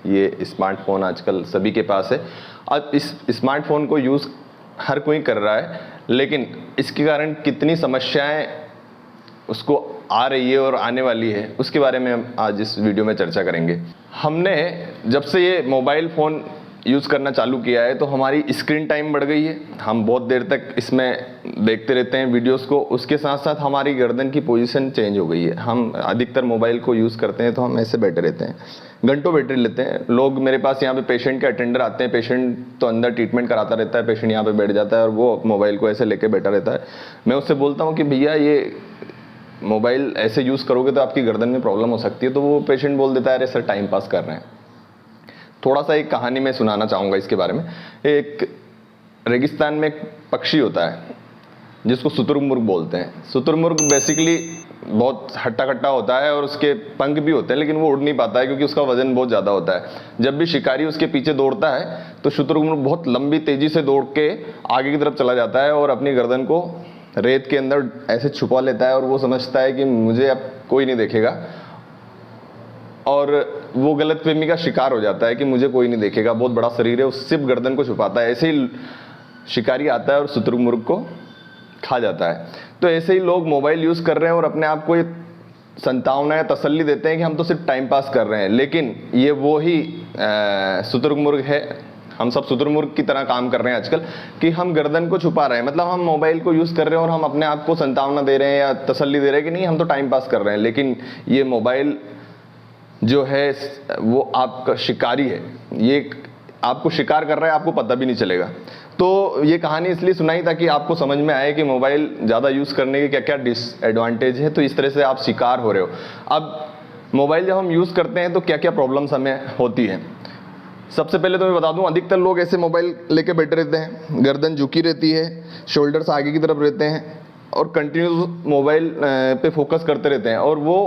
ये स्मार्टफोन आजकल सभी के पास है। अब इस स्मार्टफोन को यूज़ हर कोई कर रहा है, लेकिन इसके कारण कितनी समस्याएं उसको आ रही है और आने वाली है, उसके बारे में हम आज इस वीडियो में चर्चा करेंगे। हमने जब से ये मोबाइल फ़ोन यूज़ करना चालू किया है तो हमारी स्क्रीन टाइम बढ़ गई है। हम बहुत देर तक इसमें देखते रहते हैं वीडियोस को। उसके साथ साथ हमारी गर्दन की पोजीशन चेंज हो गई है। हम अधिकतर मोबाइल को यूज़ करते हैं तो हम ऐसे बैठे रहते हैं, घंटों बैठे लेते हैं। लोग मेरे पास यहाँ पे पेशेंट के अटेंडर आते हैं, पेशेंट तो अंदर ट्रीटमेंट कराता रहता है, पेशेंट यहाँ पे बैठ जाता है और वो मोबाइल को ऐसे लेके बैठा रहता है। मैं उससे बोलता हूँ कि भैया ये मोबाइल ऐसे यूज़ करोगे तो आपकी गर्दन में प्रॉब्लम हो सकती है। तो वो पेशेंट बोल देता है अरे सर टाइम पास कर रहे हैं। थोड़ा सा एक कहानी मैं सुनाना चाहूँगा इसके बारे में। एक रेगिस्तान में एक पक्षी होता है जिसको शुतुरमुर्ग बोलते हैं। शुतुरमुर्ग बेसिकली बहुत हट्टा कट्टा होता है और उसके पंख भी होते हैं, लेकिन वो उड़ नहीं पाता है क्योंकि उसका वजन बहुत ज़्यादा होता है। जब भी शिकारी उसके पीछे दौड़ता है तो शुतुरमुर्ग बहुत लंबी तेज़ी से दौड़ के आगे की तरफ चला जाता है और अपनी गर्दन को रेत के अंदर ऐसे छुपा लेता है और वो समझता है कि मुझे अब कोई नहीं देखेगा, और वो गलतफहमी का शिकार हो जाता है कि मुझे कोई नहीं देखेगा, बहुत बड़ा शरीर है, उस सिर्फ गर्दन को छुपाता है। ऐसे ही शिकारी आता है और शुतुरमुर्ग को खा जाता है। तो ऐसे ही लोग मोबाइल यूज़ कर रहे हैं और अपने आप को ये संतावना या तसल्ली देते हैं कि हम तो सिर्फ टाइम पास कर रहे हैं, लेकिन ये वो ही शुतुरमुर्ग है। हम सब शुतुरमुर्ग की तरह काम कर रहे हैं आजकल कि हम गर्दन को छुपा रहे हैं। मतलब हम मोबाइल को यूज़ कर रहे हैं और हम अपने आप को संतावना दे रहे हैं या तसल्ली दे रहे हैं कि नहीं हम तो टाइम पास कर रहे हैं, लेकिन ये मोबाइल जो है वो आपका शिकारी है। ये आपको शिकार कर रहा है, आपको पता भी नहीं चलेगा। तो ये कहानी इसलिए सुनाई ताकि आपको समझ में आए कि मोबाइल ज़्यादा यूज़ करने के क्या क्या डिसएडवांटेज है। तो इस तरह से आप शिकार हो रहे हो। अब मोबाइल जब हम यूज़ करते हैं तो क्या क्या प्रॉब्लम्स हमें होती हैं। सबसे पहले तो मैं बता दूं, अधिकतर लोग ऐसे मोबाइल लेके बैठे रहते हैं, गर्दन झुकी रहती है, शोल्डर्स आगे की तरफ रहते हैं और कंटिन्यूस मोबाइल पे फोकस करते रहते हैं। और वो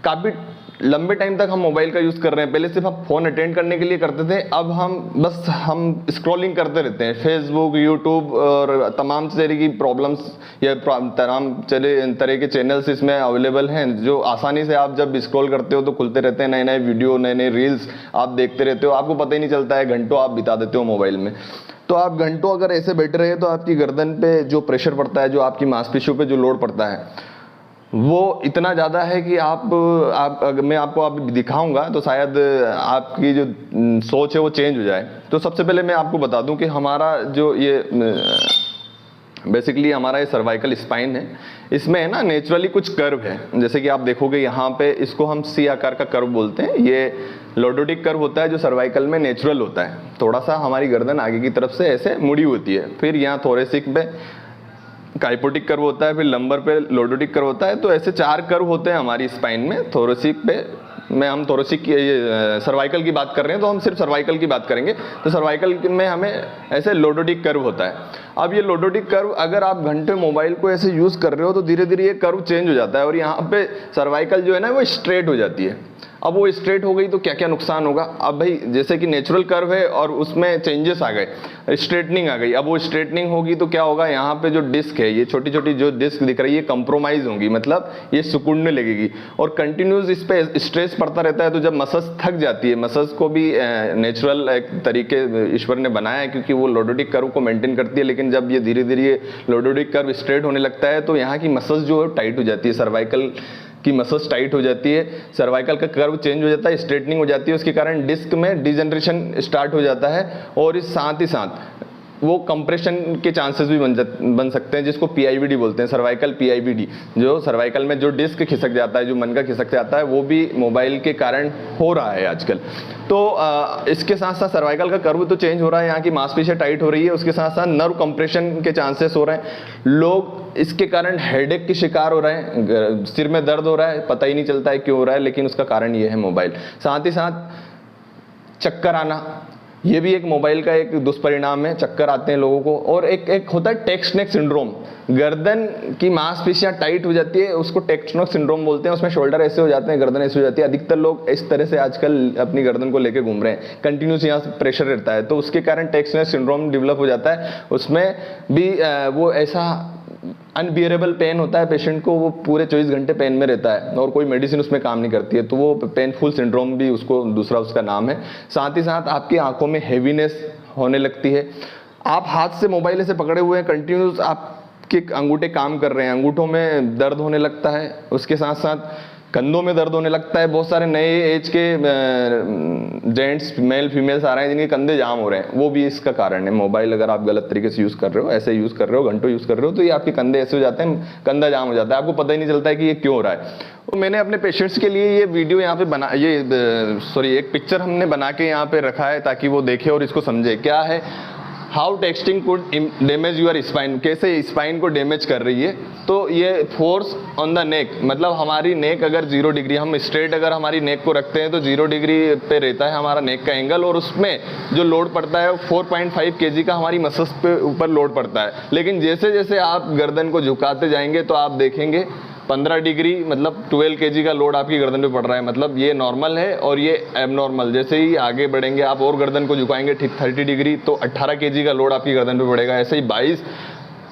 काफ़ी लंबे टाइम तक हम मोबाइल का यूज़ कर रहे हैं। पहले सिर्फ हम फ़ोन अटेंड करने के लिए करते थे, अब हम स्क्रॉलिंग करते रहते हैं। फेसबुक, यूट्यूब और तमाम तरह की प्रॉब्लम्स या तमाम तरह के चैनल्स इसमें अवेलेबल हैं जो आसानी से आप जब स्क्रॉल करते हो तो खुलते रहते हैं। नए नए वीडियो, नए नए रील्स आप देखते रहते हो, आपको पता ही नहीं चलता है, घंटों आप बिता देते हो मोबाइल में। तो आप घंटों अगर ऐसे बैठे रहे तो आपकी गर्दन पे जो प्रेशर पड़ता है, जो आपकी मांसपेशियों पे जो लोड पड़ता है वो इतना ज़्यादा है कि मैं आपको अब दिखाऊंगा तो शायद आपकी जो सोच है वो चेंज हो जाए। तो सबसे पहले मैं आपको बता दूं कि हमारा जो ये बेसिकली हमारा ये सर्वाइकल स्पाइन है, इसमें है ना नेचुरली कुछ कर्व है। जैसे कि आप देखोगे यहाँ पे, इसको हम सी आकार का कर्व बोलते हैं। ये लॉर्डोटिक कर्व होता है जो सर्वाइकल में नेचुरल होता है। थोड़ा सा हमारी गर्दन आगे की तरफ से ऐसे मुड़ी होती है, फिर यहाँ थोरेसिक पे काइपोटिक कर्व होता है, फिर लंबर पे लॉर्डोटिक कर्व होता है। तो ऐसे 4 कर्व होते हैं हमारी स्पाइन में। थोरेसिक पे हम थोरेसिक की सर्वाइकल की बात कर रहे हैं तो हम सिर्फ सर्वाइकल की बात करेंगे। तो सर्वाइकल में हमें ऐसे लॉर्डोटिक कर्व होता है। अब ये लॉर्डोटिक कर्व अगर आप घंटे मोबाइल को ऐसे यूज़ कर रहे हो तो धीरे धीरे ये कर्व चेंज हो जाता है और यहाँ पे सर्वाइकल जो है ना वो स्ट्रेट हो जाती है। अब वो स्ट्रेट हो गई तो क्या क्या नुकसान होगा। अब भाई जैसे कि नेचुरल कर्व है और उसमें चेंजेस आ गए, स्ट्रेटनिंग आ गई। अब वो स्ट्रेटनिंग होगी तो क्या होगा, यहाँ पे जो डिस्क है, ये छोटी छोटी जो डिस्क दिख रही है, ये कंप्रोमाइज होंगी, मतलब ये सिकुड़ने लगेगी और कंटिन्यूस इस पे स्ट्रेस पड़ता रहता है। तो जब मसल्स थक जाती है, मसल्स को भी नेचुरल एक तरीके ईश्वर ने बनाया है क्योंकि वो लॉर्डोटिक कर्व को मेंटेन करती है। लेकिन जब ये धीरे धीरे लॉर्डोटिक कर्व स्ट्रेट होने लगता है तो यहाँ की मसल्स जो है टाइट हो जाती है, सर्वाइकल की मसल्स टाइट हो जाती है, सर्वाइकल का कर्व चेंज हो जाता है, स्ट्रेटनिंग हो जाती है। उसके कारण डिस्क में डिजनरेशन स्टार्ट हो जाता है और इस साथ ही साथ वो कंप्रेशन के चांसेस भी बन सकते हैं, जिसको पीआईवीडी बोलते हैं, सर्वाइकल पीआईवीडी। जो सर्वाइकल में जो डिस्क खिसक जाता है, जो मन का खिसक जाता है, वो भी मोबाइल के कारण हो रहा है आजकल। तो इसके साथ साथ सर्वाइकल का कर्व तो चेंज हो रहा है, यहाँ की मांसपेशियाँ टाइट हो रही है, उसके साथ साथ नर्व कंप्रेशन के चांसेस हो रहे हैं। लोग इसके कारण हेडेक के शिकार हो रहे हैं, सिर में दर्द हो रहा है, पता ही नहीं चलता है क्यों हो रहा है, लेकिन उसका कारण ये है मोबाइल। साथ ही साथ चक्कर आना, ये भी एक मोबाइल का एक दुष्परिणाम है। चक्कर आते हैं लोगों को। और एक होता है टेक्स्ट नेक सिंड्रोम, गर्दन की मांसपेशियां टाइट हो जाती है, उसको टेक्स्ट नेक सिंड्रोम बोलते हैं। उसमें शोल्डर ऐसे हो जाते हैं, गर्दन ऐसे हो जाती है। अधिकतर लोग इस तरह से आजकल अपनी गर्दन को लेके घूम रहे हैं, कंटिन्यूस यहाँ से प्रेशर रहता है, तो उसके कारण टेक्स्ट नेक सिंड्रोम डेवलप हो जाता है। उसमें भी वो ऐसा अनबियरेबल पेन होता है पेशेंट को, वो पूरे 24 घंटे पेन में रहता है और कोई मेडिसिन उसमें काम नहीं करती है, तो वो पेनफुल सिंड्रोम भी उसको दूसरा उसका नाम है। साथ ही साथ आपकी आंखों में हैवीनेस होने लगती है। आप हाथ से मोबाइल ऐसे पकड़े हुए हैं, कंटिन्यूस आपके अंगूठे काम कर रहे हैं, अंगूठों में दर्द होने लगता है, उसके साथ साथ कंधों में दर्द होने लगता है। बहुत सारे नए एज के जेंट्स मेल फीमेल्स आ रहे हैं जिनके कंधे जाम हो रहे हैं, वो भी इसका कारण है। मोबाइल अगर आप गलत तरीके से यूज़ कर रहे हो, ऐसे यूज़ कर रहे हो, घंटों यूज़ कर रहे हो, तो ये आपके कंधे ऐसे हो जाते हैं, कंधा जाम हो जाता है, आपको पता ही नहीं चलता है कि ये क्यों हो रहा है। तो मैंने अपने पेशेंट्स के लिए ये वीडियो यहाँ पे बना, एक पिक्चर हमने बना के यहाँ पे रखा है ताकि वो देखे और इसको समझे। क्या है, how texting could damage your spine, कैसे स्पाइन को डैमेज कर रही है। तो ये फोर्स ऑन द नेक, मतलब हमारी नेक अगर 0 डिग्री, हम स्ट्रेट अगर हमारी नेक को रखते हैं तो 0 डिग्री पे रहता है हमारा नेक का एंगल, और उसमें जो लोड पड़ता है 4.5 kg का हमारी मसल्स पे ऊपर लोड पड़ता है। लेकिन जैसे जैसे आप गर्दन को झुकाते जाएंगे तो आप देखेंगे 15 डिग्री मतलब 12 kg का लोड आपकी गर्दन पे पड़ रहा है, मतलब ये नॉर्मल है और ये एबनॉर्मल। जैसे ही आगे बढ़ेंगे आप और गर्दन को झुकाएंगे ठीक 30 डिग्री तो 18 kg का लोड आपकी गर्दन पे पड़ेगा। ऐसे ही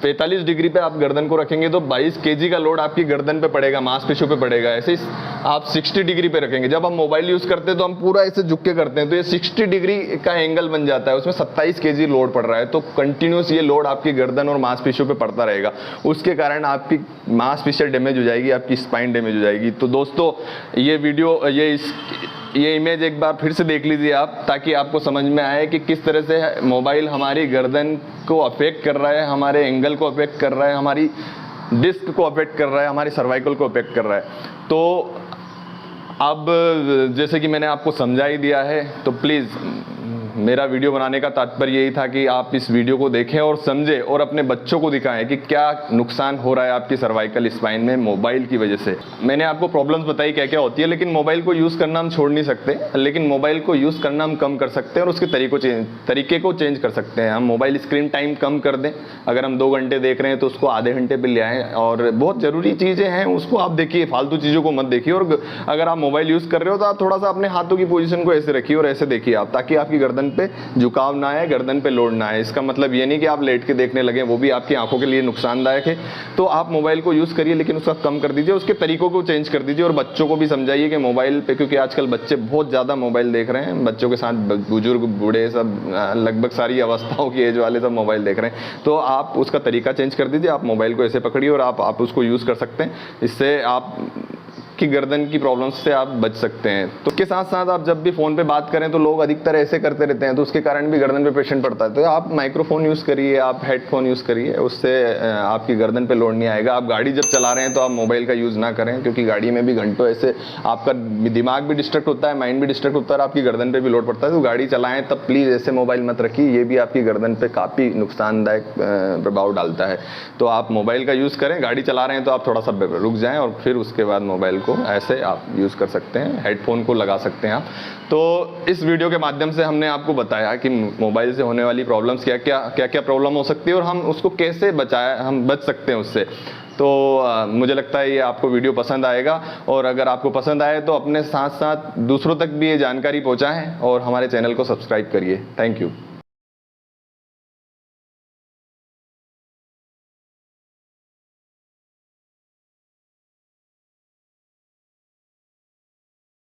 45 डिग्री पे आप गर्दन को रखेंगे तो 22 kg का लोड आपकी गर्दन पे पड़ेगा, मांसपेशियों पे पड़ेगा। ऐसे ही आप 60 डिग्री पे रखेंगे, जब हम मोबाइल यूज़ करते हैं तो हम पूरा ऐसे झुक के करते हैं तो ये 60 डिग्री का एंगल बन जाता है, उसमें 27 kg लोड पड़ रहा है। तो कंटिन्यूस ये लोड आपकी गर्दन और मांसपेशियों पे पड़ता रहेगा, उसके कारण आपकी मांसपेशियाँ डैमेज हो जाएगी, आपकी स्पाइन डैमेज हो जाएगी। तो दोस्तों ये वीडियो ये इमेज एक बार फिर से देख लीजिए आप, ताकि आपको समझ में आए कि किस तरह से मोबाइल हमारी गर्दन को अफेक्ट कर रहा है, हमारे एंगल को अफेक्ट कर रहा है, हमारी डिस्क को अफेक्ट कर रहा है, हमारी सर्वाइकल को अफेक्ट कर रहा है। तो अब जैसे कि मैंने आपको समझा ही दिया है, तो प्लीज़ मेरा वीडियो बनाने का तात्पर्य यही था कि आप इस वीडियो को देखें और समझें और अपने बच्चों को दिखाएं कि क्या नुकसान हो रहा है आपकी सर्वाइकल स्पाइन में मोबाइल की वजह से। मैंने आपको प्रॉब्लम्स बताई क्या क्या होती है, लेकिन मोबाइल को यूज़ करना हम छोड़ नहीं सकते, लेकिन मोबाइल को यूज़ करना हम कम कर सकते हैं और उसके तरीके को चेंज कर सकते हैं। हम मोबाइल स्क्रीन टाइम कम कर दें, अगर हम 2 घंटे देख रहे हैं तो उसको आधे घंटे पर ले आएँ, और बहुत ज़रूरी चीज़ें हैं उसको आप देखिए, फालतू चीज़ों को मत देखिए। और अगर आप मोबाइल यूज़ कर रहे हो तो आप थोड़ा सा अपने हाथों की पोजीशन को ऐसे रखिए और ऐसे देखिए आप, ताकि आपकी गर्दन पे झुकाव ना आए, गर्दन पे लोड ना आए। इसका मतलब ये नहीं कि आप लेट के देखने लगे, वो भी आपकी आंखों के लिए नुकसानदायक है। तो आप मोबाइल को यूज़ करिए, लेकिन उसका कम कर दीजिए, उसके तरीकों को चेंज कर दीजिए। और बच्चों को भी समझाइए कि मोबाइल पे, क्योंकि आजकल बच्चे बहुत ज़्यादा मोबाइल देख रहे हैं, बच्चों के साथ बुजुर्ग बूढ़े सब लगभग सारी अवस्थाओं की एज वाले सब मोबाइल देख रहे हैं। तो आप उसका तरीका चेंज कर दीजिए, आप मोबाइल को ऐसे पकड़िए और आप उसको यूज़ कर सकते हैं। इससे आप कि गर्दन की प्रॉब्लम्स से आप बच सकते हैं। तो उसके साथ साथ आप जब भी फ़ोन पे बात करें तो लोग अधिकतर ऐसे करते रहते हैं, तो उसके कारण भी गर्दन पे प्रेशर पड़ता है। तो आप माइक्रोफोन यूज़ करिए, आप हेडफोन यूज़ करिए, उससे आपकी गर्दन पे लोड नहीं आएगा। आप गाड़ी जब चला रहे हैं तो आप मोबाइल का यूज़ ना करें, क्योंकि गाड़ी में भी घंटों ऐसे आपका दिमाग भी डिस्ट्रैक्ट होता है, माइंड भी डिस्ट्रैक्ट होता है और आपकी गर्दन पर भी लोड पड़ता है। तो गाड़ी चलाएँ तब प्लीज़ ऐसे मोबाइल मत रखिए, ये भी आपकी गर्दन पर काफ़ी नुकसानदायक प्रभाव डालता है। तो आप मोबाइल का यूज़ करें, गाड़ी चला रहे हैं तो आप थोड़ा सा रुक जाएँ और फिर उसके बाद मोबाइल को ऐसे आप यूज़ कर सकते हैं, हेडफोन को लगा सकते हैं आप। तो इस वीडियो के माध्यम से हमने आपको बताया कि मोबाइल से होने वाली प्रॉब्लम्स क्या क्या प्रॉब्लम हो सकती है और हम उसको कैसे हम बच सकते हैं उससे। तो मुझे लगता है ये आपको वीडियो पसंद आएगा, और अगर आपको पसंद आए तो अपने साथ साथ दूसरों तक भी ये जानकारी पहुंचाएं और हमारे चैनल को सब्सक्राइब करिए। Thank you.